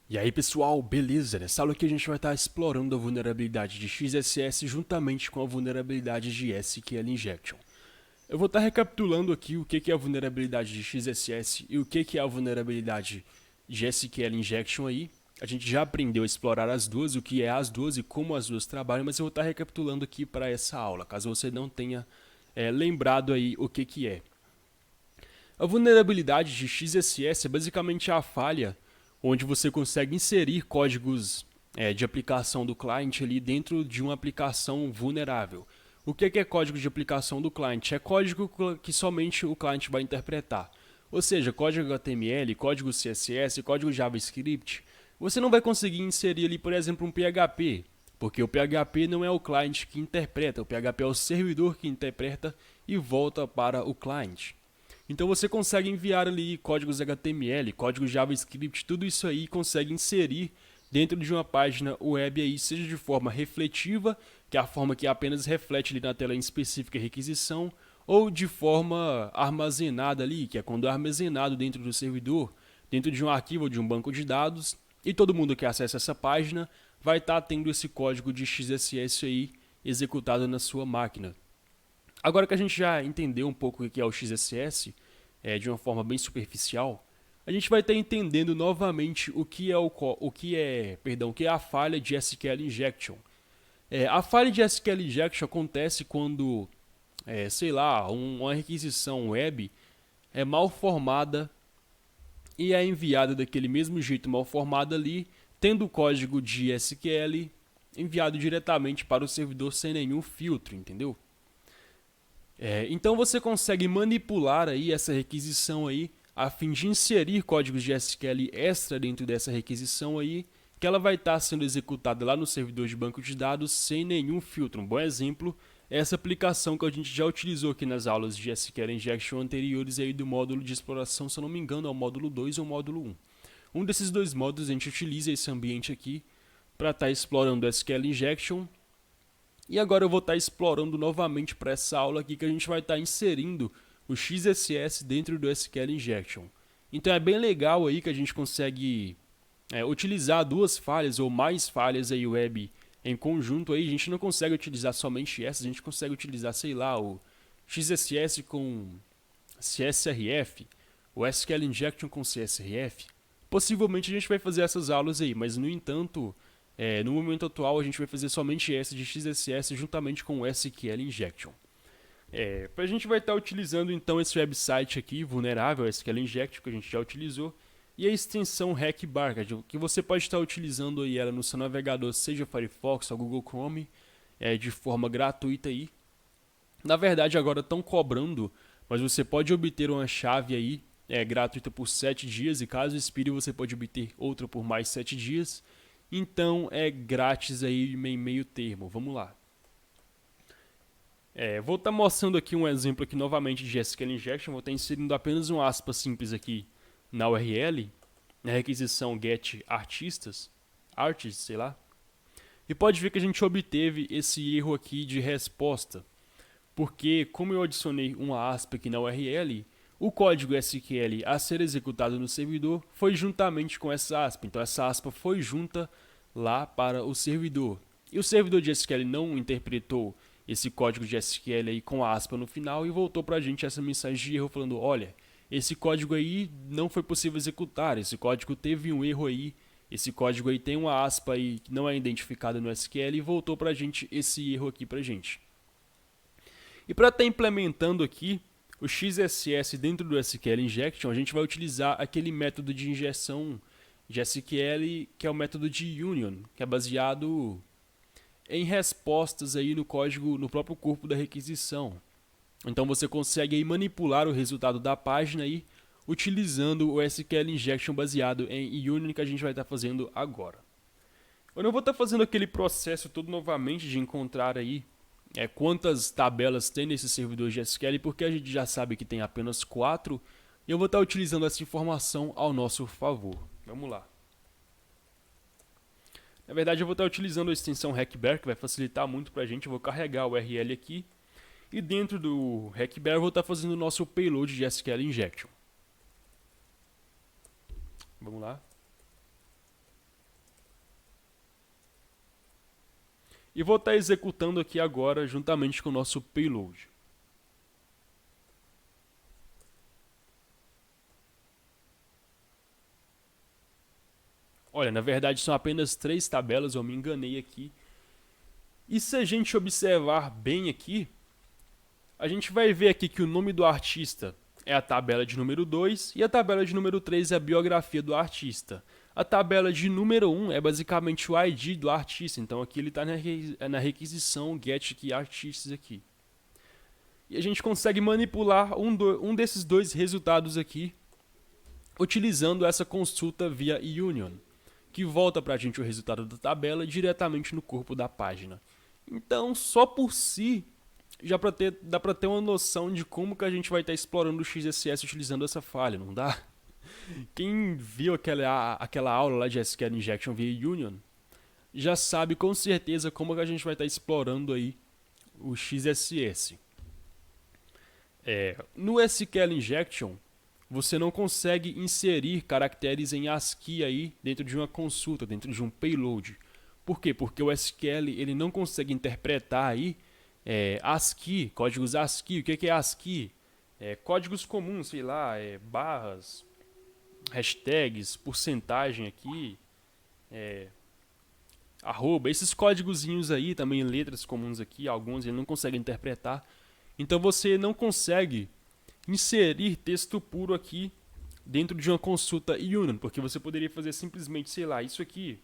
E aí pessoal, beleza? Nessa aula aqui a gente vai estar explorando a vulnerabilidade de XSS juntamente com a vulnerabilidade de SQL Injection. Eu vou estar recapitulando aqui o que é a vulnerabilidade de XSS e o que é a vulnerabilidade de SQL Injection aí. A gente já aprendeu a explorar as duas, o que é as duas e como as duas trabalham, mas eu vou estar recapitulando aqui para essa aula, caso você não tenha lembrado aí o que é. A vulnerabilidade de XSS é basicamente a falha onde você consegue inserir códigos de aplicação do cliente ali dentro de uma aplicação vulnerável. O que é código de aplicação do cliente? É código que somente o cliente vai interpretar. Ou seja, código HTML, código CSS, código JavaScript. Você não vai conseguir inserir ali, por exemplo, um PHP, porque o PHP não é o cliente que interpreta, o PHP é o servidor que interpreta e volta para o cliente. Então você consegue enviar ali códigos HTML, códigos JavaScript, tudo isso aí consegue inserir dentro de uma página web aí, seja de forma refletiva, que é a forma que apenas reflete ali na tela em específica requisição, ou de forma armazenada ali, que é quando é armazenado dentro do servidor, dentro de um arquivo ou de um banco de dados, e todo mundo que acessa essa página vai estar tendo esse código de XSS aí executado na sua máquina. Agora que a gente já entendeu um pouco o que é o XSS, de uma forma bem superficial, a gente vai estar entendendo novamente o que é a falha de SQL Injection. A falha de SQL Injection acontece quando, sei lá, uma requisição web é mal formada e é enviada daquele mesmo jeito mal formada ali, tendo o código de SQL enviado diretamente para o servidor sem nenhum filtro, entendeu? Então você consegue manipular aí essa requisição aí a fim de inserir códigos de SQL extra dentro dessa requisição aí, que ela vai estar sendo executada lá no servidor de banco de dados sem nenhum filtro. Um bom exemplo é essa aplicação que a gente já utilizou aqui nas aulas de SQL Injection anteriores aí do módulo de exploração, se eu não me engano, é o módulo 2 ou o módulo 1. Um desses dois módulos a gente utiliza esse ambiente aqui para estar explorando o SQL Injection. E agora eu vou estar explorando novamente para essa aula aqui que a gente vai estar inserindo o XSS dentro do SQL Injection. Então é bem legal aí que a gente consegue utilizar duas falhas ou mais falhas aí web em conjunto aí. A gente não consegue utilizar somente essas, a gente consegue utilizar, sei lá, o XSS com CSRF, o SQL Injection com CSRF. Possivelmente a gente vai fazer essas aulas aí, mas no entanto, no momento atual a gente vai fazer somente essa de XSS juntamente com o SQL Injection. A gente vai estar utilizando então esse website aqui, vulnerável, SQL Injection, que a gente já utilizou, e a extensão HackBar, que você pode estar utilizando aí ela no seu navegador, seja Firefox ou Google Chrome, de forma gratuita aí. Na verdade agora estão cobrando, mas você pode obter uma chave aí gratuita por 7 dias e caso expire você pode obter outra por mais 7 dias. Então é grátis aí em meio termo. Vamos lá. Vou estar mostrando aqui um exemplo aqui novamente de SQL Injection. Vou estar inserindo apenas um aspa simples aqui na URL, na requisição get artistas, artists, sei lá. E pode ver que a gente obteve esse erro aqui de resposta. Porque como eu adicionei uma aspa aqui na URL, o código SQL a ser executado no servidor foi juntamente com essa aspa. Então essa aspa foi junta lá para o servidor. E o servidor de SQL não interpretou esse código de SQL aí com a aspa no final e voltou para a gente essa mensagem de erro falando, olha, esse código aí não foi possível executar, esse código teve um erro aí, esse código aí tem uma aspa aí que não é identificada no SQL e voltou para a gente esse erro aqui para a gente. E para estar implementando aqui o XSS dentro do SQL Injection, a gente vai utilizar aquele método de injeção de SQL que é o método de Union, que é baseado em respostas aí no código, no próprio corpo da requisição. Então você consegue aí manipular o resultado da página aí utilizando o SQL Injection baseado em Union que a gente vai estar fazendo agora. Eu não vou estar fazendo aquele processo todo novamente de encontrar aí quantas tabelas tem nesse servidor de SQL, porque a gente já sabe que tem apenas 4, e eu vou estar utilizando essa informação ao nosso favor. Vamos lá. Na verdade, eu vou estar utilizando a extensão HackBear, que vai facilitar muito para a gente. Eu vou carregar o URL aqui, e dentro do HackBear eu vou estar fazendo o nosso payload de SQL Injection. Vamos lá. e vou estar executando aqui agora juntamente com o nosso payload. Olha, na verdade são apenas 3 tabelas, eu me enganei aqui. E se a gente observar bem aqui, a gente vai ver aqui que o nome do artista é a tabela de número 2 e a tabela de número 3 é a biografia do artista. A tabela de número 1 é basicamente o ID do artista, então aqui ele está na requisição get key artists aqui. E a gente consegue manipular um desses dois resultados aqui utilizando essa consulta via union, que volta para a gente o resultado da tabela diretamente no corpo da página. Então, só por si, dá para ter uma noção de como que a gente vai estar explorando o XSS utilizando essa falha, não dá? Quem viu aquela aula lá de SQL Injection via Union, já sabe com certeza como que a gente vai estar explorando aí o XSS. No SQL Injection, você não consegue inserir caracteres em ASCII aí dentro de uma consulta, dentro de um payload. Por quê? Porque o SQL ele não consegue interpretar aí ASCII, códigos ASCII. O que é ASCII? Códigos comuns, sei lá, barras, hashtags, porcentagem aqui, arroba, esses códigozinhos aí, também letras comuns aqui, alguns ele não consegue interpretar. Então você não consegue inserir texto puro aqui dentro de uma consulta union, porque você poderia fazer simplesmente, sei lá, isso aqui.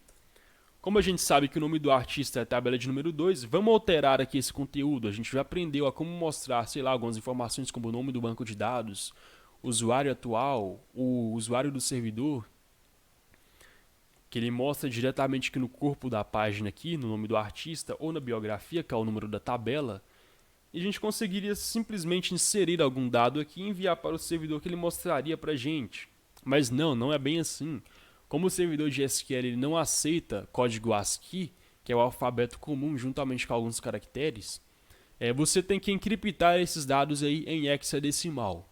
Como a gente sabe que o nome do artista é a tabela de número 2, vamos alterar aqui esse conteúdo. A gente já aprendeu a como mostrar, sei lá, algumas informações como o nome do banco de dados, o usuário atual, o usuário do servidor, que ele mostra diretamente aqui no corpo da página aqui, no nome do artista, ou na biografia, que é o número da tabela. E a gente conseguiria simplesmente inserir algum dado aqui e enviar para o servidor que ele mostraria para a gente. Mas não é bem assim. Como o servidor de SQL ele não aceita código ASCII, que é o alfabeto comum juntamente com alguns caracteres, você tem que encriptar esses dados aí em hexadecimal.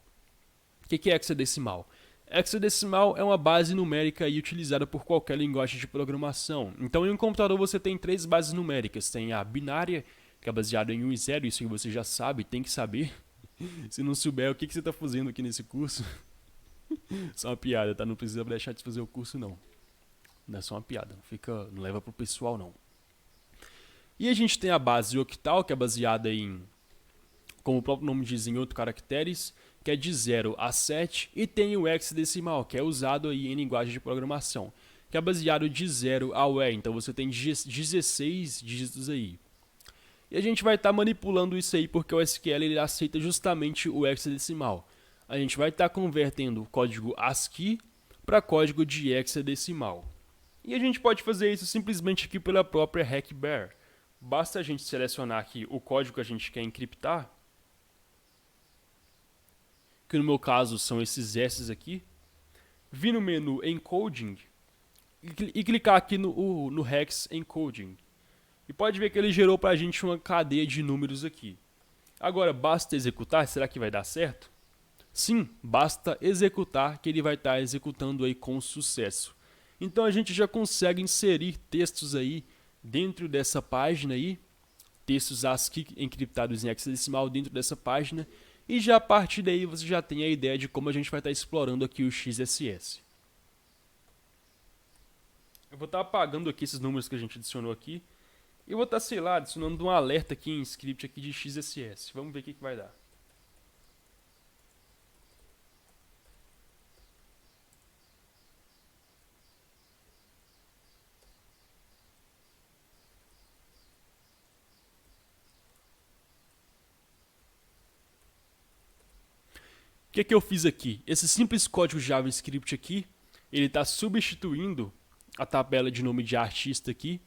O que é hexadecimal? Hexadecimal é uma base numérica aí utilizada por qualquer linguagem de programação. Então, em um computador você tem 3 bases numéricas. Tem a binária, que é baseada em 1 e 0, isso que você já sabe, tem que saber. Se não souber, o que você está fazendo aqui nesse curso? Só uma piada, tá? Não precisa deixar de fazer o curso, não. Não é só uma piada, não leva pro pessoal, não. E a gente tem a base octal, que é baseada em, como o próprio nome diz, em 8 caracteres, que é de 0 a 7, e tem o hexadecimal, que é usado aí em linguagem de programação, que é baseado de 0 ao E, então você tem 16 dígitos aí. E a gente vai estar manipulando isso aí porque o SQL ele aceita justamente o hexadecimal. A gente vai estar convertendo o código ASCII para código de hexadecimal. E a gente pode fazer isso simplesmente aqui pela própria HackBear. Basta a gente selecionar aqui o código que a gente quer encriptar, que no meu caso são esses S aqui, vir no menu Encoding e clicar aqui no Hex Encoding. E pode ver que ele gerou para a gente uma cadeia de números aqui. Agora, basta executar, será que vai dar certo? Sim, basta executar que ele vai estar executando aí com sucesso. Então a gente já consegue inserir textos aí dentro dessa página aí, textos ASCII encriptados em hexadecimal dentro dessa página, e já a partir daí você já tem a ideia de como a gente vai estar explorando aqui o XSS. Eu vou estar apagando aqui esses números que a gente adicionou aqui, e vou estar, sei lá, adicionando um alerta aqui em script aqui de XSS. Vamos ver o que vai dar. O que eu fiz aqui? Esse simples código JavaScript aqui, ele está substituindo a tabela de nome de artista aqui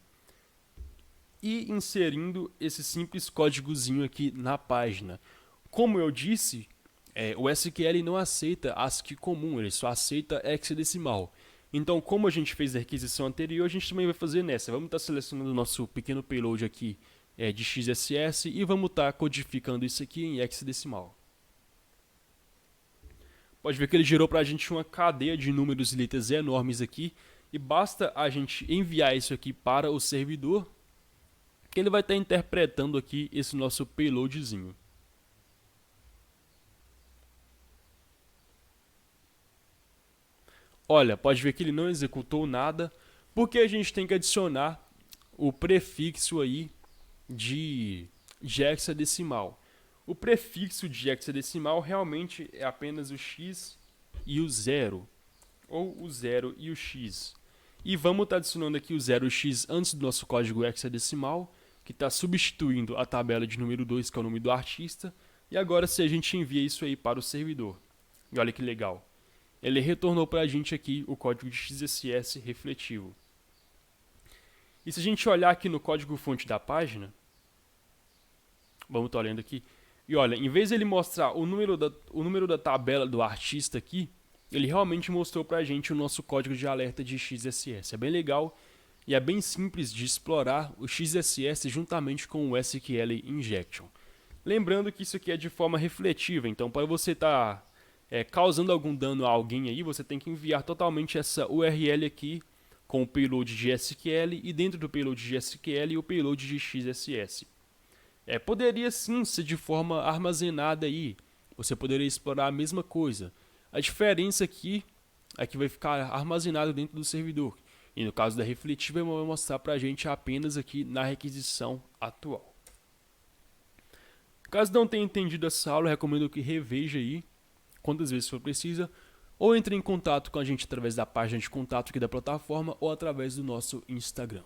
e inserindo esse simples códigozinho aqui na página. Como eu disse, o SQL não aceita ASCII comum, ele só aceita hexadecimal. Então, como a gente fez a requisição anterior, a gente também vai fazer nessa. Vamos estar selecionando o nosso pequeno payload aqui de XSS e vamos estar codificando isso aqui em hexadecimal. Pode ver que ele gerou para a gente uma cadeia de números e letras enormes aqui. E basta a gente enviar isso aqui para o servidor, que ele vai estar interpretando aqui esse nosso payloadzinho. Olha, pode ver que ele não executou nada, porque a gente tem que adicionar o prefixo aí de hexadecimal. O prefixo de hexadecimal realmente é apenas o x e o 0, ou o 0 e o x. E vamos estar adicionando aqui o 0x antes do nosso código hexadecimal, que está substituindo a tabela de número 2, que é o nome do artista, e agora se a gente envia isso aí para o servidor. E olha que legal. Ele retornou para a gente aqui o código de XSS refletivo. E se a gente olhar aqui no código-fonte da página, vamos estar olhando aqui, e olha, em vez de ele mostrar o número da tabela do artista aqui, ele realmente mostrou para a gente o nosso código de alerta de XSS. É bem legal e é bem simples de explorar o XSS juntamente com o SQL Injection. Lembrando que isso aqui é de forma refletiva, então para você estar causando algum dano a alguém aí, você tem que enviar totalmente essa URL aqui com o payload de SQL e dentro do payload de SQL o payload de XSS. Poderia sim ser de forma armazenada aí, você poderia explorar a mesma coisa. A diferença aqui é que vai ficar armazenado dentro do servidor. E no caso da refletiva, vai mostrar para a gente apenas aqui na requisição atual. Caso não tenha entendido essa aula, eu recomendo que reveja aí, quantas vezes for precisa, ou entre em contato com a gente através da página de contato aqui da plataforma ou através do nosso Instagram.